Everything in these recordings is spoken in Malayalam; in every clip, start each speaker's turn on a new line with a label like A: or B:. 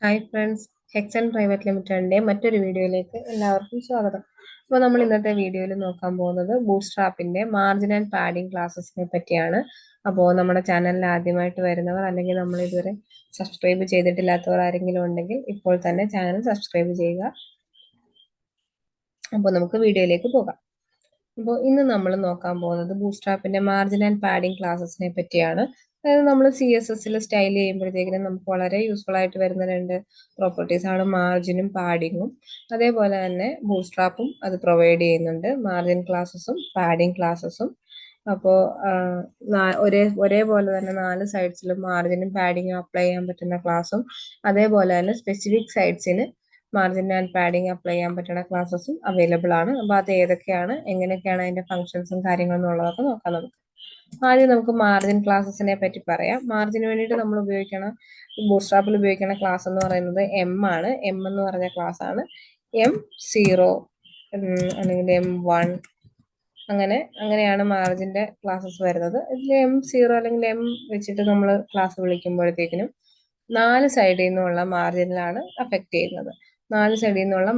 A: ഹായ് ഫ്രണ്ട്സ്, ഹെക്സൺ പ്രൈവറ്റ് ലിമിറ്റഡിൻ്റെ മറ്റൊരു വീഡിയോയിലേക്ക് എല്ലാവർക്കും സ്വാഗതം. അപ്പോൾ നമ്മൾ ഇന്നത്തെ വീഡിയോയിൽ നോക്കാൻ പോകുന്നത് ബൂട്ട്സ്ട്രാപ്പിൻ്റെ മാർജിൻ ആൻഡ് പാഡിംഗ് ക്ലാസ്സസിനെ പറ്റിയാണ്. അപ്പോൾ നമ്മുടെ ചാനലിൽ ആദ്യമായിട്ട് വരുന്നവർ അല്ലെങ്കിൽ നമ്മൾ ഇതുവരെ സബ്സ്ക്രൈബ് ചെയ്തിട്ടില്ലാത്തവർ ആരെങ്കിലും ഉണ്ടെങ്കിൽ ഇപ്പോൾ തന്നെ ചാനൽ സബ്സ്ക്രൈബ് ചെയ്യുക. അപ്പോൾ നമുക്ക് വീഡിയോയിലേക്ക് പോകാം. അപ്പോൾ ഇന്ന് നമ്മൾ നോക്കാൻ പോകുന്നത് ബൂട്ട്സ്ട്രാപ്പിൻ്റെ മാർജിൻ ആൻഡ് പാഡിംഗ് ക്ലാസ്സസിനെ പറ്റിയാണ്. അതായത് നമ്മൾ CSS സ്റ്റൈൽ ചെയ്യുമ്പോഴത്തേക്കിനും നമുക്ക് വളരെ യൂസ്ഫുൾ ആയിട്ട് വരുന്ന രണ്ട് പ്രോപ്പർട്ടീസ് ആണ് മാർജിനും പാഡിങ്ങും. അതേപോലെ തന്നെ ബൂട്ട്സ്ട്രാപ്പും അത് പ്രൊവൈഡ് ചെയ്യുന്നുണ്ട്, മാർജിൻ ക്ലാസ്സസും പാഡിംഗ് ക്ലാസ്സസും. അപ്പോൾ ഒരേപോലെ തന്നെ 4 സൈഡ്സിലും മാർജിനും പാഡിങ്ങും അപ്ലൈ ചെയ്യാൻ പറ്റുന്ന ക്ലാസ്സും, അതേപോലെ തന്നെ സ്പെസിഫിക് സൈഡ്സിന് മാർജിൻ ആൻഡ് പാഡിംഗ് അപ്ലൈ ചെയ്യാൻ പറ്റുന്ന ക്ലാസ്സസും അവൈലബിൾ ആണ്. അപ്പോൾ അത് ഏതൊക്കെയാണ്, എങ്ങനെയൊക്കെയാണ് അതിന്റെ ഫംഗ്ഷൻസും കാര്യങ്ങളും എന്നുള്ളതൊക്കെ നോക്കാം നമുക്ക്. ആദ്യം നമുക്ക് മാർജിൻ ക്ലാസ്സസിനെ പറ്റി പറയാം. മാർജിന് വേണ്ടിയിട്ട് നമ്മൾ ഉപയോഗിക്കണ ബൂട്ട്സ്ട്രാപ്പിൽ ഉപയോഗിക്കുന്ന ക്ലാസ് എന്ന് പറയുന്നത് M ആണ്. M എന്ന് പറഞ്ഞ ക്ലാസ് ആണ് M0 അല്ലെങ്കിൽ M1 അങ്ങനെയാണ് മാർജിന്റെ ക്ലാസ്സസ് വരുന്നത്. ഇതിൽ M0 അല്ലെങ്കിൽ M വെച്ചിട്ട് നമ്മൾ ക്ലാസ് വിളിക്കുമ്പോഴത്തേക്കിനും 4 സൈഡിൽ നിന്നുള്ള മാർജിനിലാണ് അഫക്റ്റ് ചെയ്യുന്നത്. 4 സൈഡിൽ നിന്നുള്ള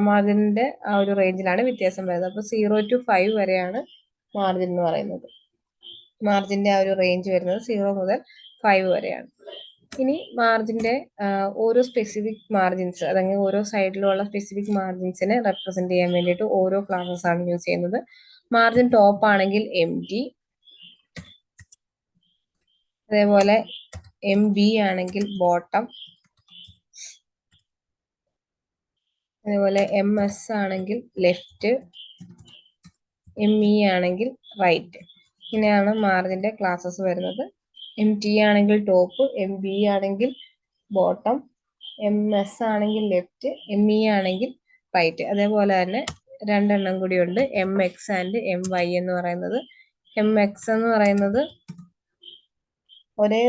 A: മാർജിന്റെ ആ ഒരു റേഞ്ചിലാണ് വ്യത്യാസം വരുന്നത്. അപ്പോൾ 0 to 5 വരെയാണ് മാർജിൻ എന്ന് പറയുന്നത്. മാർജിന്റെ ആ ഒരു റേഞ്ച് വരുന്നത് 0 മുതൽ 5 വരെയാണ്. ഇനി മാർജിന്റെ ഓരോ സ്പെസിഫിക് മാർജിൻസ്, അല്ലെങ്കിൽ ഓരോ സൈഡിലുള്ള സ്പെസിഫിക് മാർജിൻസിനെ റെപ്രസെന്റ് ചെയ്യാൻ വേണ്ടിയിട്ട് ഓരോ ക്ലാസ്സസ് ആണ് യൂസ് ചെയ്യുന്നത്. മാർജിൻ ടോപ്പ് ആണെങ്കിൽ MT, അതേപോലെ MB ആണെങ്കിൽ ബോട്ടം, അതേപോലെ MS ആണെങ്കിൽ ലെഫ്റ്റ്, ME ആണെങ്കിൽ റൈറ്റ്. ഇങ്ങനെയാണ് മാർജിന്റെ ക്ലാസ്സസ് വരുന്നത്. MT ആണെങ്കിൽ ടോപ്പ്, MB ആണെങ്കിൽ ബോട്ടം, MS ആണെങ്കിൽ ലെഫ്റ്റ്, ME ആണെങ്കിൽ റൈറ്റ്. അതേപോലെ തന്നെ രണ്ടെണ്ണം കൂടിയുണ്ട്, MX ആൻഡ് MY എന്ന് പറയുന്നത്. MX എന്ന് പറയുന്നത് ഒരേ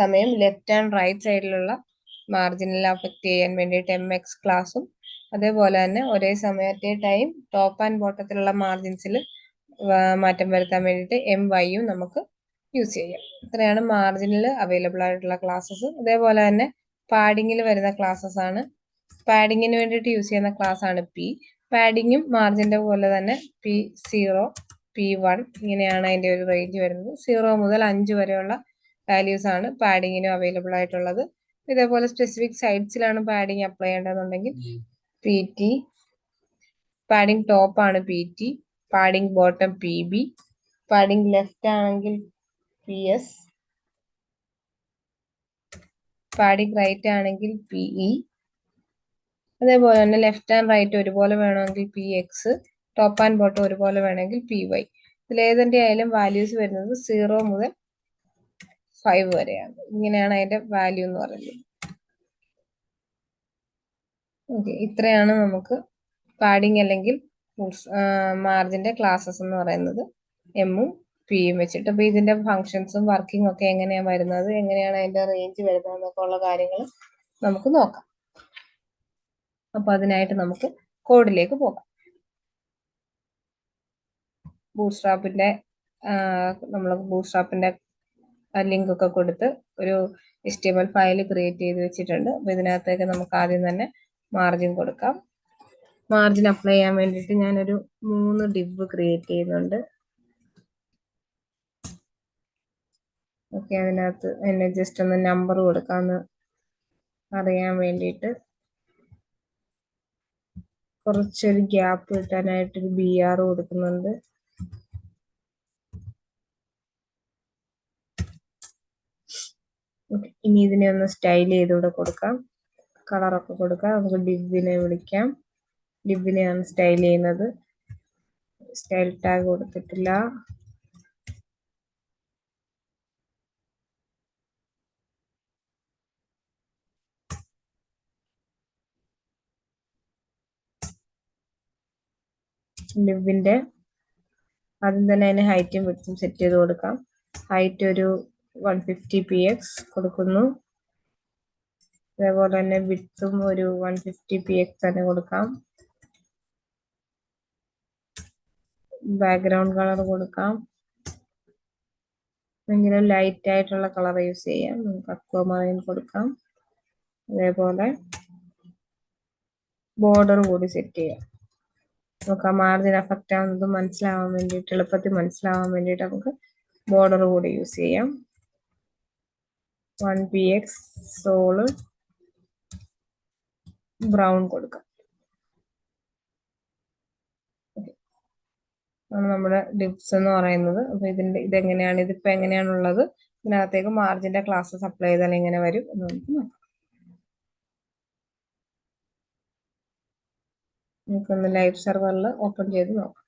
A: സമയം ലെഫ്റ്റ് ആൻഡ് റൈറ്റ് സൈഡിലുള്ള മാർജിനിൽ അഫക്റ്റ് ചെയ്യാൻ വേണ്ടിയിട്ട് MX ക്ലാസ്സും, അതേപോലെ തന്നെ ഒരേ സമയത്തെ ടൈം ടോപ്പ് ആൻഡ് ബോട്ടത്തിലുള്ള മാർജിൻസിൽ മാറ്റം വരുത്താൻ വേണ്ടിയിട്ട് MYയും നമുക്ക് യൂസ് ചെയ്യാം. ഇത്രയാണ് മാർജിനിൽ അവൈലബിൾ ആയിട്ടുള്ള ക്ലാസ്സസ്. അതേപോലെ തന്നെ പാഡിങ്ങിൽ വരുന്ന ക്ലാസ്സസ് ആണ്. പാഡിങ്ങിന് വേണ്ടിയിട്ട് യൂസ് ചെയ്യുന്ന ക്ലാസ് ആണ് P. പാഡിങ്ങും മാർജിന്റെ പോലെ തന്നെ P0, P1 ഇങ്ങനെയാണ് അതിന്റെ ഒരു റേഞ്ച് വരുന്നത്. 0 മുതൽ 5 വരെയുള്ള വാല്യൂസ് ആണ് പാഡിങ്ങിനും അവൈലബിൾ ആയിട്ടുള്ളത്. ഇതേപോലെ സ്പെസിഫിക് സൈഡ്സിലാണ് പാഡിങ് അപ്ലൈ ചെയ്യേണ്ടതെന്നുണ്ടെങ്കിൽ PT, പാഡിങ് ടോപ്പ് ആണ് PT, padding bottom PB, padding left ആണെങ്കിൽ PS, പാഡിങ് റൈറ്റ് ആണെങ്കിൽ PE. അതേപോലെ തന്നെ ലെഫ്റ്റ് ആൻഡ് റൈറ്റ് ഒരുപോലെ വേണമെങ്കിൽ PX, ടോപ്പ് ആൻഡ് ബോട്ടം ഒരുപോലെ വേണമെങ്കിൽ PY. ഇതിലേതിന്റെ ആയാലും വാല്യൂസ് വരുന്നത് 0 മുതൽ 5 വരെയാണ്. ഇങ്ങനെയാണ് അതിന്റെ വാല്യൂ എന്ന് പറയുന്നത്. ഓക്കെ, ഇത്രയാണ് നമുക്ക് പാഡിങ് അല്ലെങ്കിൽ മാർജിന്റെ ക്ലാസ്സസ് എന്ന് പറയുന്നത്, എമ്മും പിയും വെച്ചിട്ട്. അപ്പൊ ഇതിന്റെ ഫങ്ഷൻസും വർക്കിംഗ് ഒക്കെ എങ്ങനെയാണ് വരുന്നത്, എങ്ങനെയാണ് അതിന്റെ റേഞ്ച് വരുന്നത് എന്നൊക്കെ ഉള്ള കാര്യങ്ങൾ നമുക്ക് നോക്കാം. അപ്പൊ അതിനായിട്ട് നമുക്ക് കോഡിലേക്ക് പോകാം. നമ്മൾ ബൂട്ട്സ്ട്രാപ്പിന്റെ ലിങ്ക് ഒക്കെ കൊടുത്ത് ഒരു HTML ഫയൽ ക്രിയേറ്റ് ചെയ്ത് വെച്ചിട്ടുണ്ട്. അപ്പൊ ഇതിനകത്തേക്ക് നമുക്ക് ആദ്യം തന്നെ മാർജിൻ കൊടുക്കാം. മാർജിൻ അപ്ലൈ ചെയ്യാൻ വേണ്ടിയിട്ട് ഞാനൊരു 3 ഡിവ് ക്രിയേറ്റ് ചെയ്യുന്നുണ്ട്. ഓക്കെ, അതിനകത്ത് എന്നെ ജസ്റ്റ് ഒന്ന് നമ്പർ കൊടുക്കാമെന്ന് അറിയാൻ വേണ്ടിയിട്ട് കുറച്ചൊരു ഗ്യാപ്പ് കിട്ടാനായിട്ടൊരു BR കൊടുക്കുന്നുണ്ട്. ഇനി ഇതിനെ ഒന്ന് സ്റ്റൈൽ ചെയ്തുകൂടെ കൊടുക്കാം, കളറൊക്കെ കൊടുക്കാം. നമുക്ക് ഡിവിനെ വിളിക്കാം. ഡിവിനെയാണ് സ്റ്റൈൽ ചെയ്യുന്നത്. സ്റ്റൈൽ ടാഗ് കൊടുത്തിട്ടില്ല. ഡിവിന്റെ ആദ്യം തന്നെ അതിന് ഹൈറ്റും വിഡ്ത്തും സെറ്റ് ചെയ്ത് കൊടുക്കാം. ഹൈറ്റ് ഒരു 150 px കൊടുക്കുന്നു. അതേപോലെ തന്നെ വിഡ്ത്തും ഒരു 150 px തന്നെ കൊടുക്കാം. ബാക്ക്ഗ്രൗണ്ട് കളർ കൊടുക്കാം. ഭയങ്കര ലൈറ്റ് ആയിട്ടുള്ള കളർ യൂസ് ചെയ്യാം. നമുക്ക് അക്വാമറൈൻ കൊടുക്കാം. അതേപോലെ ബോർഡർ കൂടി സെറ്റ് ചെയ്യാം. നമുക്ക് ആ മാർജിൻ എഫക്റ്റ് ആവുന്നത് മനസ്സിലാവാൻ വേണ്ടിയിട്ട്, എളുപ്പത്തിൽ മനസ്സിലാവാൻ വേണ്ടിയിട്ട് നമുക്ക് ബോർഡർ കൂടി യൂസ് ചെയ്യാം. 1px സോള് ബ്രൗൺ കൊടുക്കാം. ആണ് നമ്മുടെ ഡിപ്സ് എന്ന് പറയുന്നത്. അപ്പൊ ഇതെങ്ങനെയാണ്, ഇതിപ്പോ എങ്ങനെയാണുള്ളത്, ഇതിനകത്തേക്ക് മാർജിന്റെ ക്ലാസ്സസ് അപ്ലൈ ചെയ്താൽ എങ്ങനെ വരും എന്ന് നമുക്ക് നോക്കാം. നമുക്കൊന്ന് ലൈവ് സെർവറിൽ ഓപ്പൺ ചെയ്ത് നോക്കാം.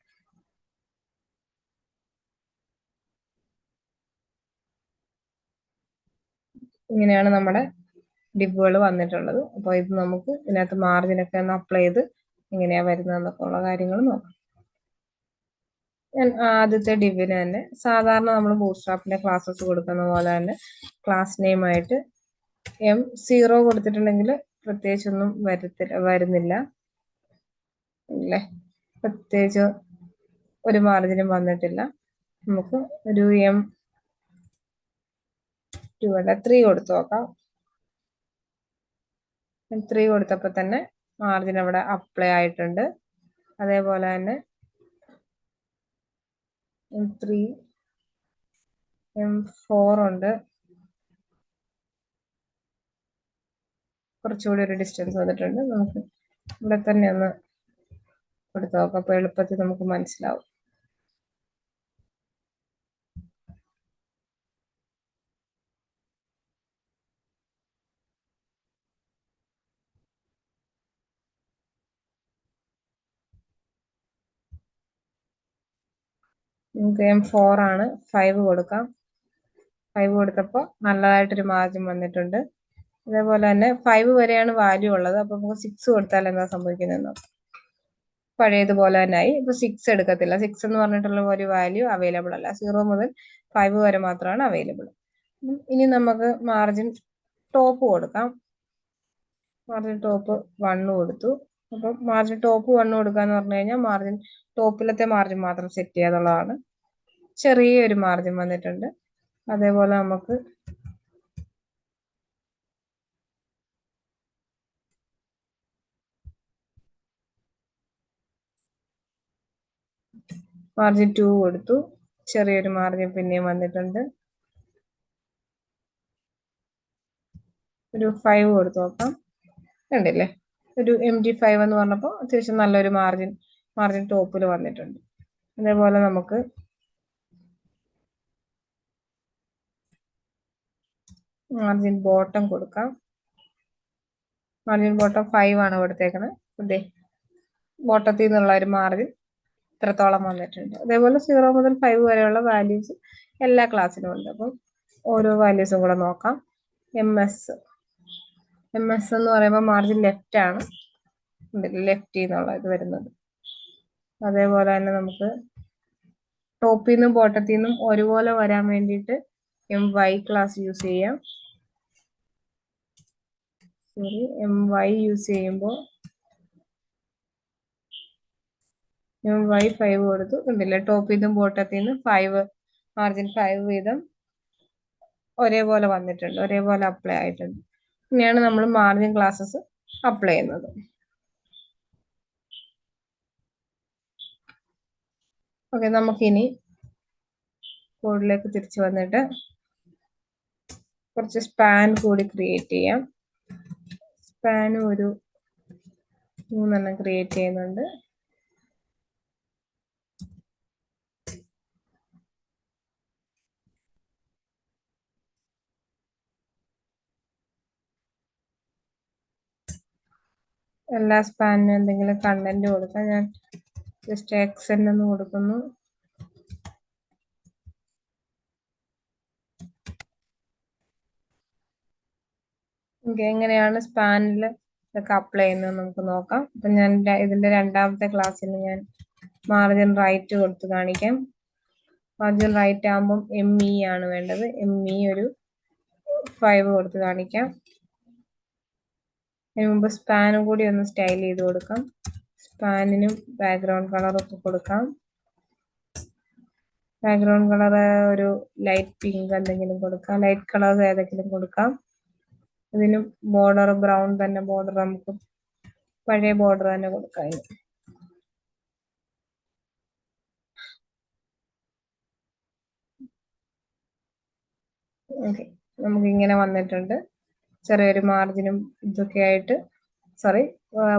A: ഇങ്ങനെയാണ് നമ്മുടെ ഡിപ്പുകൾ വന്നിട്ടുള്ളത്. അപ്പോൾ ഇത് നമുക്ക് ഇതിനകത്ത് മാർജിനൊക്കെ ഒന്ന് അപ്ലൈ ചെയ്ത് എങ്ങനെയാ വരുന്നതെന്നൊക്കെ ഉള്ള കാര്യങ്ങൾ നോക്കാം. ഞാൻ ആദ്യത്തെ ഡിവിന് തന്നെ സാധാരണ നമ്മൾ ബൂട്ട്സ്ട്രാപ്പിന്റെ ക്ലാസ്സസ് കൊടുക്കുന്ന പോലെ തന്നെ ക്ലാസ് നെയിം ആയിട്ട് M0 കൊടുത്തിട്ടുണ്ടെങ്കിൽ പ്രത്യേകിച്ചൊന്നും വരുന്നില്ല അല്ലേ, പ്രത്യേകിച്ച് ഒരു മാർജിനും വന്നിട്ടില്ല. നമുക്ക് ഒരു M3 കൊടുത്തു നോക്കാം. M3 കൊടുത്തപ്പോൾ തന്നെ മാർജിൻ അവിടെ അപ്ലൈ ആയിട്ടുണ്ട്. അതേപോലെ തന്നെ M3 M4 ഉണ്ട്, കുറച്ചുകൂടി ഒരു ഡിസ്റ്റൻസ് വന്നിട്ടുണ്ട്. നമുക്ക് ഇവിടെ തന്നെ ഒന്ന് കൊടുത്തു നോക്കാം, അപ്പൊ എളുപ്പത്തിൽ നമുക്ക് മനസ്സിലാവും. നമുക്ക് M4 ആണ്, 5 കൊടുക്കാം. 5 കൊടുത്തപ്പോൾ നല്ലതായിട്ടൊരു മാർജിൻ വന്നിട്ടുണ്ട്. അതേപോലെ തന്നെ 5 വരെയാണ് വാല്യൂ ഉള്ളത്. അപ്പൊ നമുക്ക് 6 കൊടുത്താൽ എന്താ സംഭവിക്കുന്നത്? പഴയതുപോലെ തന്നെ ആയി. ഇപ്പൊ 6 എടുക്കത്തില്ല. 6 എന്ന് പറഞ്ഞിട്ടുള്ള ഒരു വാല്യൂ അവൈലബിൾ അല്ല. 0 മുതൽ 5 വരെ മാത്രമാണ് അവൈലബിൾ. ഇനി നമുക്ക് മാർജിൻ ടോപ്പ് കൊടുക്കാം. മാർജിൻ ടോപ്പ് 1 കൊടുത്തു. അപ്പം മാർജിൻ ടോപ്പ് 1 കൊടുക്കാന്ന് പറഞ്ഞു കഴിഞ്ഞാൽ മാർജിൻ ടോപ്പിലത്തെ മാർജിൻ മാത്രം സെറ്റ് ചെയ്യാന്നുള്ളതാണ്. ചെറിയൊരു മാർജിൻ വന്നിട്ടുണ്ട്. അതേപോലെ നമുക്ക് മാർജിൻ 2 കൊടുത്തു. ചെറിയൊരു മാർജിൻ പിന്നെയും വന്നിട്ടുണ്ട്. ഒരു 5 കൊടുത്തു നോക്കാം. കണ്ടില്ലേ, ഒരു MD5 എന്ന് പറഞ്ഞപ്പോൾ അത്യാവശ്യം നല്ലൊരു മാർജിൻ ടോപ്പിൽ വന്നിട്ടുണ്ട്. അതേപോലെ നമുക്ക് മാർജിൻ ബോട്ടം കൊടുക്കാം. മാർജിൻ ബോട്ടം 5 ആണ് കൊടുത്തേക്കുന്നത്. അതെ, ബോട്ടത്തിൽ നിന്നുള്ള ഒരു മാർജിൻ ഇത്രത്തോളം വന്നിട്ടുണ്ട്. അതേപോലെ 0 മുതൽ 5 വരെയുള്ള വാല്യൂസ് എല്ലാ ക്ലാസ്സിലും ഉണ്ട്. അപ്പം ഓരോ വാല്യൂസും കൂടെ നോക്കാം. MS എന്ന് പറയുമ്പോൾ മാർജിൻ ലെഫ്റ്റ് ആണ്, ലെഫ്റ്റ് എന്നുള്ള ഇത് വരുന്നത്. അതേപോലെ തന്നെ നമുക്ക് ടോപ്പിൽ നിന്നും ബോട്ടത്തിൽ നിന്നും ഒരുപോലെ വരാൻ വേണ്ടിയിട്ട് MY ക്ലാസ് യൂസ് ചെയ്യാം. MY യൂസ് ചെയ്യുമ്പോൾ MY 5 കൊടുത്തു. കണ്ടില്ലേ, ടോപ്പിൽ നിന്നും ബോട്ടത്തിൽ നിന്നും മാർജിൻ 5 വീതം ഒരേപോലെ വന്നിട്ടുണ്ട്, ഒരേപോലെ അപ്ലൈ ആയിട്ടുണ്ട്. ഇങ്ങനെയാണ് നമ്മൾ മാർജിൻ ക്ലാസ്സസ് അപ്ലൈ ചെയ്യുന്നത്. ഓക്കെ, നമുക്കിനി കോഡിലേക്ക് തിരിച്ചു വന്നിട്ട് കുറച്ച് സ്പാൻ കൂടി ക്രിയേറ്റ് ചെയ്യാം. സ്പാനും ഒരു 3 ക്രിയേറ്റ് ചെയ്യുന്നുണ്ട്. എല്ലാ സ്പാനിനും എന്തെങ്കിലും കണ്ടന്റ് കൊടുക്കാം. ഞാൻ ജസ്റ്റ് ഹെക്സെന്റ് എന്ന് കൊടുക്കുന്നു. എങ്ങനെയാണ് സ്പാനിൽ ഇതൊക്കെ അപ്ലൈ ചെയ്യുന്നത് നമുക്ക് നോക്കാം. അപ്പൊ ഞാൻ ഇതിന്റെ രണ്ടാമത്തെ ക്ലാസ്സിൽ ഞാൻ മാർജിൻ റൈറ്റ് കൊടുത്ത് കാണിക്കാം. മാർജിൻ റൈറ്റ് ആകുമ്പം ME ആണ് വേണ്ടത്. ME ഒരു 5 കൊടുത്ത് കാണിക്കാം. അതിന് മുമ്പ് സ്പാനും കൂടി ഒന്ന് സ്റ്റൈൽ ചെയ്ത് കൊടുക്കാം. സ്പാനിനും ബാക്ക്ഗ്രൗണ്ട് കളറൊക്കെ കൊടുക്കാം. ബാക്ക്ഗ്രൗണ്ട് കളർ ഒരു ലൈറ്റ് പിങ്ക് എന്തെങ്കിലും കൊടുക്കാം. ലൈറ്റ് കളേഴ്സ് ഏതെങ്കിലും കൊടുക്കാം. ഇതിന് ബോർഡർ ബ്രൗൺ തന്നെ ബോർഡർ നമുക്ക് പഴയ ബോർഡർ തന്നെ കൊടുക്കാം. ഓക്കെ, നമുക്ക് ഇങ്ങനെ വന്നിട്ടുണ്ട്. ചെറിയൊരു മാർജിനും ഇതൊക്കെ ആയിട്ട്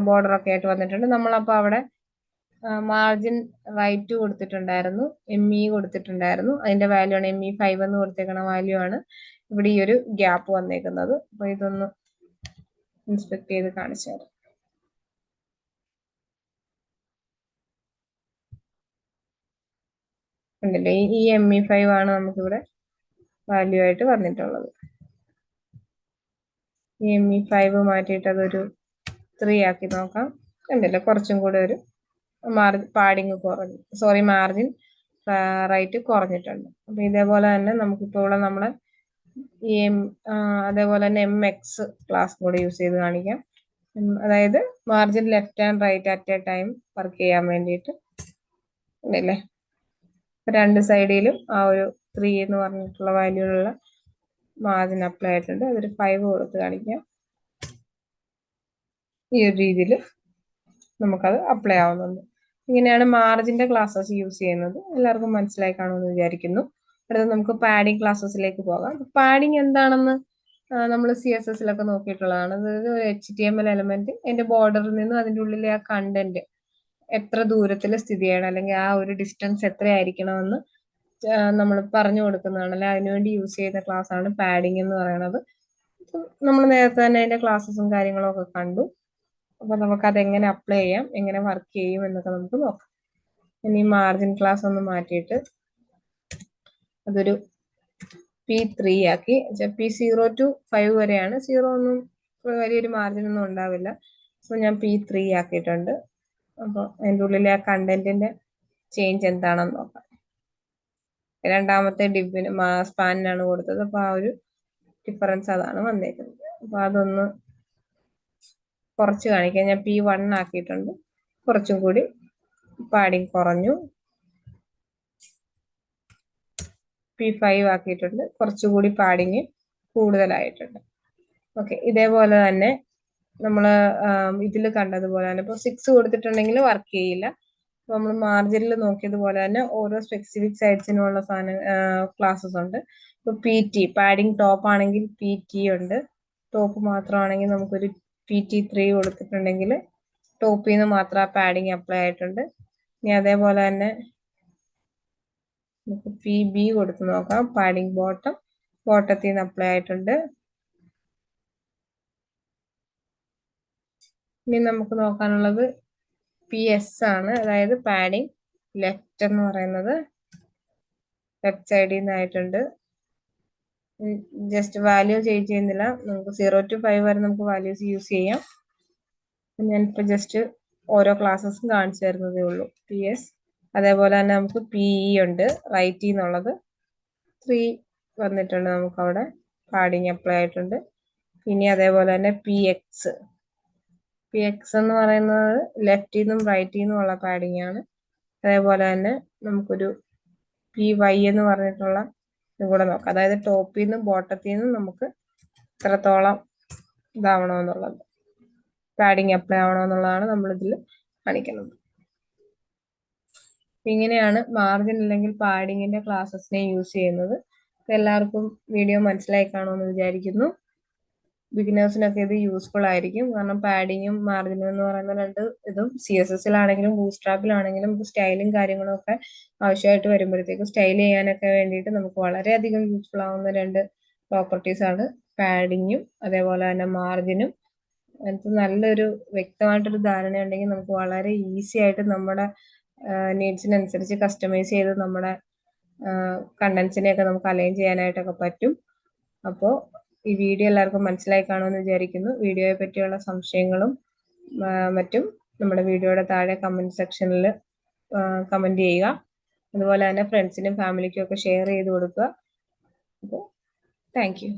A: ബോർഡറൊക്കെ ആയിട്ട് വന്നിട്ടുണ്ട്. നമ്മളപ്പോൾ അവിടെ മാർജിൻ റൈറ്റ് കൊടുത്തിട്ടുണ്ടായിരുന്നു, ME കൊടുത്തിട്ടുണ്ടായിരുന്നു. അതിന്റെ വാല്യൂ ആണ് ME5 എന്ന് കൊടുത്തേക്കണ വാല്യൂ ആണ് ഇവിടെ ഈ ഒരു ഗ്യാപ്പ് വന്നേക്കുന്നത്. അപ്പൊ ഇതൊന്ന് ഇൻസ്പെക്ട് ചെയ്ത് കാണിച്ചു തരാം. ഉണ്ടല്ലേ, ഈ ME5 ആണ് നമുക്കിവിടെ വാല്യൂ ആയിട്ട് വന്നിട്ടുള്ളത്. ഈ ME5 മാറ്റിയിട്ട് അതൊരു 3 ആക്കി നോക്കാം. ഉണ്ടല്ലോ, കുറച്ചും കൂടെ ഒരു മാർജിൻ റൈറ്റ് കുറഞ്ഞിട്ടുണ്ട്. അപ്പൊ ഇതേപോലെ തന്നെ നമുക്കിപ്പോൾ ഇവിടെ നമ്മളെ ഈ അതേപോലെ തന്നെ MX ക്ലാസ് കൂടെ യൂസ് ചെയ്ത് കാണിക്കാം. അതായത് margin left and right at a time work ചെയ്യാൻ വേണ്ടിയിട്ട് ഉണ്ടല്ലേ. രണ്ട് സൈഡിലും ആ ഒരു 3 എന്ന് പറഞ്ഞിട്ടുള്ള വാല്യൂലുള്ള മാർജിൻ അപ്ലൈ ആയിട്ടുണ്ട്. അതൊരു 5 കൊടുത്ത് കാണിക്കാം. ഈ ഒരു രീതിയിൽ നമുക്കത് അപ്ലൈ ആവുന്നുണ്ട്. ഇങ്ങനെയാണ് മാർജിന്റെ ക്ലാസ്സസ് യൂസ് ചെയ്യുന്നത്. എല്ലാവർക്കും മനസ്സിലായി കാണുമെന്ന് വിചാരിക്കുന്നു. അടുത്ത നമുക്ക് പാഡിംഗ് ക്ലാസ്സസിലേക്ക് പോകാം. പാഡിംഗ് എന്താണെന്ന് നമ്മൾ CSSലൊക്കെ നോക്കിയിട്ടുള്ളതാണ്. അതായത് ഒരു HTML എലമെന്റ് അതിന്റെ ബോർഡറിൽ നിന്നും അതിന്റെ ഉള്ളിലെ ആ കണ്ടന്റ് എത്ര ദൂരത്തിൽ സ്ഥിതി ചെയ്യണം, അല്ലെങ്കിൽ ആ ഒരു ഡിസ്റ്റൻസ് എത്രയായിരിക്കണമെന്ന് നമ്മൾ പറഞ്ഞു കൊടുക്കുന്നതാണ്. അല്ലെ, അതിനുവേണ്ടി യൂസ് ചെയ്യുന്ന ക്ലാസ് ആണ് പാഡിംഗ് എന്ന് പറയുന്നത്. നമ്മൾ നേരത്തെ തന്നെ അതിന്റെ ക്ലാസ്സസും കാര്യങ്ങളും ഒക്കെ കണ്ടു. അപ്പൊ നമുക്ക് അതെങ്ങനെ അപ്ലൈ ചെയ്യാം, എങ്ങനെ വർക്ക് ചെയ്യും എന്നൊക്കെ നമുക്ക് നോക്കാം. ഇനി മാർജിൻ ക്ലാസ് ഒന്ന് മാറ്റിയിട്ട് അതൊരു P3 ആക്കി. P0 to 5 വരെയാണ്. 0 ഒന്നും വലിയൊരു മാർജിൻ ഒന്നും ഉണ്ടാവില്ല. സോ ഞാൻ P3 ആക്കിയിട്ടുണ്ട്. അപ്പോൾ അതിൻ്റെ ഉള്ളിലെ ആ കണ്ടന്റിന്റെ ചേഞ്ച് എന്താണെന്ന് നോക്കാം. രണ്ടാമത്തെ ഡിവിന് സ്പാനിനാണ് കൊടുത്തത്. അപ്പൊ ആ ഒരു ഡിഫറൻസ് അതാണ് വന്നേക്കുന്നത്. അപ്പൊ അതൊന്ന് കുറച്ച് കാണിക്കാം. ഞാൻ P1 ആക്കിയിട്ടുണ്ട്. കുറച്ചും കൂടി പാഡിങ് കുറഞ്ഞു. P5 ആക്കിയിട്ടുണ്ട്. കുറച്ചുകൂടി പാഡിങ് കൂടുതലായിട്ടുണ്ട്. ഓക്കെ, ഇതേപോലെ തന്നെ നമ്മൾ ഇതിൽ കണ്ടതുപോലെ തന്നെ ഇപ്പോൾ 6 കൊടുത്തിട്ടുണ്ടെങ്കിൽ വർക്ക് ചെയ്യില്ല. നമ്മൾ മാർജിനിൽ നോക്കിയതുപോലെ തന്നെ ഓരോ സ്പെസിഫിക് സൈഡ്സിനുള്ള ക്ലാസ്സസ് ഉണ്ട്. ഇപ്പോൾ PT പാഡിങ് ടോപ്പ് ആണെങ്കിൽ PT ഉണ്ട്. ടോപ്പ് മാത്രമാണെങ്കിൽ നമുക്കൊരു PT3 കൊടുത്തിട്ടുണ്ടെങ്കിൽ ടോപ്പിൽ നിന്ന് മാത്രം ആ പാഡിങ് അപ്ലൈ ആയിട്ടുണ്ട്. ഇനി അതേപോലെ തന്നെ നമുക്ക് PB കൊടുത്ത് നോക്കാം. പാഡിങ് ബോട്ടത്തിൽ നിന്ന് അപ്ലൈ ആയിട്ടുണ്ട്. ഇനി നമുക്ക് നോക്കാനുള്ളത് PS ആണ്. അതായത് പാഡിങ് ലെഫ്റ്റ് എന്ന് പറയുന്നത് ലെഫ്റ്റ് സൈഡിൽ നിന്നായിട്ടുണ്ട്. ജസ്റ്റ് വാല്യൂ ചേഞ്ച് ചെയ്യുന്നില്ല. നമുക്ക് 0 to 5 വരെ നമുക്ക് വാല്യൂസ് യൂസ് ചെയ്യാം. ഞാനിപ്പോൾ ജസ്റ്റ് ഓരോ ക്ലാസ്സസും കാണിച്ചു തരുന്നതേ ഉള്ളൂ. PS അതേപോലെ തന്നെ നമുക്ക് PE ഉണ്ട്. റൈറ്റിൽ നിന്നുള്ളത് 3 വന്നിട്ടുണ്ട്. നമുക്കവിടെ പാഡിങ് അപ്ലൈ ആയിട്ടുണ്ട്. ഇനി അതേപോലെ തന്നെ PX എന്ന് പറയുന്നത് ലെഫ്റ്റിൽ നിന്നും റൈറ്റിൽ നിന്നും ഉള്ള പാഡിങ് ആണ്. അതേപോലെ തന്നെ നമുക്കൊരു PY എന്ന് പറഞ്ഞിട്ടുള്ള ഇതും കൂടെ നോക്കാം. അതായത് ടോപ്പിൽ നിന്നും ബോട്ടത്തിൽ നിന്നും നമുക്ക് എത്രത്തോളം ഇതാവണമെന്നുള്ളത്, പാഡിങ് അപ്ലൈ ആവണമെന്നുള്ളതാണ് നമ്മളിതിൽ കാണിക്കുന്നത്. ഇങ്ങനെയാണ് മാർജിൻ അല്ലെങ്കിൽ പാഡിങ്ങിന്റെ ക്ലാസ്സസിനെ യൂസ് ചെയ്യുന്നത്. എല്ലാവർക്കും വീഡിയോ മനസ്സിലായി കാണുമെന്ന് വിചാരിക്കുന്നു. ബിഗിനേഴ്സിനൊക്കെ ഇത് യൂസ്ഫുൾ ആയിരിക്കും. കാരണം പാഡിങ്ങും മാർജിനും എന്ന് പറയുന്ന രണ്ട് ഇതും CSSലാണെങ്കിലും ബൂട്ട്സ്ട്രാപ്പിലാണെങ്കിലും സ്റ്റൈലും കാര്യങ്ങളും ഒക്കെ ആവശ്യമായിട്ട് വരുമ്പോഴത്തേക്കും സ്റ്റൈൽ ചെയ്യാനൊക്കെ വേണ്ടിയിട്ട് നമുക്ക് വളരെയധികം യൂസ്ഫുൾ ആവുന്ന രണ്ട് പ്രോപ്പർട്ടീസ് ആണ് പാഡിങ്ങും അതേപോലെ തന്നെ മാർജിനും. അതിനകത്ത് നല്ലൊരു വ്യക്തമായിട്ടൊരു ധാരണ ഉണ്ടെങ്കിൽ നമുക്ക് വളരെ ഈസി ആയിട്ട് നമ്മുടെ നീഡ്സിനനുസരിച്ച് കസ്റ്റമൈസ് ചെയ്ത് നമ്മുടെ കണ്ടന്റ്സിനെയൊക്കെ നമുക്ക് അലൈൻ ചെയ്യാനായിട്ടൊക്കെ പറ്റും. അപ്പോൾ ഈ വീഡിയോ എല്ലാവർക്കും മനസ്സിലായി കാണുമെന്ന് വിചാരിക്കുന്നു. വീഡിയോയെ പറ്റിയുള്ള സംശയങ്ങളും മറ്റും നമ്മുടെ വീഡിയോയുടെ താഴെ കമന്റ് സെക്ഷനിൽ കമന്റ് ചെയ്യുക. അതുപോലെ തന്നെ ഫ്രണ്ട്സിനും ഫാമിലിക്കും ഒക്കെ ഷെയർ ചെയ്ത് കൊടുക്കുക. അപ്പോൾ താങ്ക് യു.